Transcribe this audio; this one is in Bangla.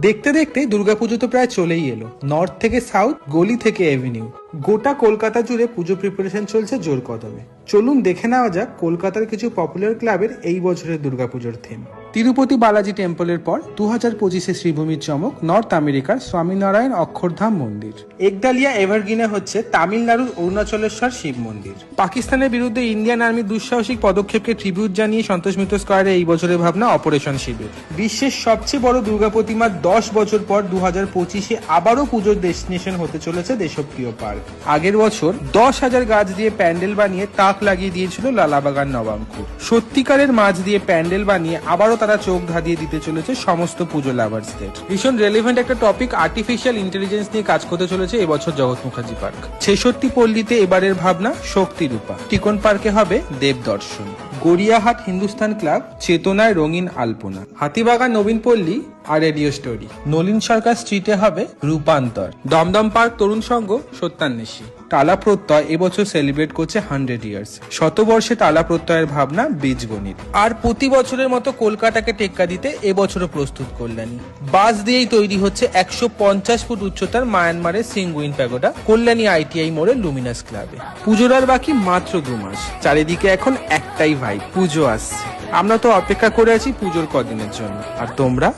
দেখতে দেখতে দুর্গাপুজো তো প্রায় চলেই এলো। নর্থ থেকে সাউথ, গলি থেকে এভিনিউ, গোটা কলকাতা জুড়ে পুজো প্রিপারেশন চলছে জোর কদমে। চলুন দেখে নেওয়া যাক কলকাতার কিছু পপুলার ক্লাবের এই বছরের দুর্গাপুজোর থিম। তিরুপতি বালাজি টেম্পলের পর 2025-এ শ্রীভূমির চমক নর্থ আমেরিকার স্বামীনারায়ণ অক্ষরধাম মন্দির। একডালিয়া এভারগ্রিনে হচ্ছে তামিলনাড়ুর অরুণাচলেশ্বর শিব মন্দির। পাকিস্তানের বিরুদ্ধে ইন্ডিয়ান আর্মির দুঃসাহসিক পদক্ষেপকে ট্রিবিউট জানিয়ে সন্তোষ মিত্র স্কয়ারে এই বছরের ভাবনা অপারেশন শিবির। বিশ্বের সবচেয়ে বড় দুর্গা প্রতিমা 10 বছর পর 2025-এ আবারও পুজোর ডেস্টিনেশন হতে চলেছে দেশপ্রিয় পার্ক। আগের বছর 10,000 গাছ দিয়ে প্যান্ডেল বানিয়ে তাক লাগিয়ে দিয়েছিল লালাবাগান নবাঙ্কুর। সত্যিকারের মাছ দিয়ে প্যান্ডেল বানিয়ে আবারও তারা চোখ ধাঁধিয়ে দিতে চলেছে সমস্ত পুজো লাভার্সদের। ভীষণ রেলেভেন্ট একটা টপিক আর্টিফিশিয়াল ইন্টেলিজেন্স নিয়ে কাজ করতে চলেছে এবছর জগৎ মুখার্জি পার্ক। 66 পল্লীতে এবারের ভাবনা শক্তি রূপা। টিকন পার্কে হবে দেব দর্শন। গড়িয়াহাট হিন্দুস্তান ক্লাব চেতনায় রঙিন আলপনা। হাতিবাগান নবীন পল্লী আর রেডিও স্টোরি। নলিন সরকার স্ট্রিটে হবে রূপান্তর। দমদম পার্ক তরুণ সংঘ সত্যান্বেষী। টালা প্রত্যয় এবছর সেলিব্রেট করছে 100 ইয়ার্স। শতবর্ষে টালা প্রত্যয়ের ভাবনা বীজগণিত। আর প্রতি বছরের মতো কলকাতাকে টেক্কা দিতে এবছরও প্রস্তুত কল্যাণী। বাস দিয়েই তৈরি হচ্ছে 150 ফুট উচ্চতার মায়ানমারের সিঙ্গুইন প্যাগোডা কল্যাণী ITI মোড়ের লুমিনাস ক্লাবে। পুজোর আর বাকি মাত্র 2 মাস। চারিদিকে এখন একটাই ভাই, পুজো আসছে। আমরা তো অপেক্ষা করে আছি পুজোর কদিনের জন্য। আর তোমরা?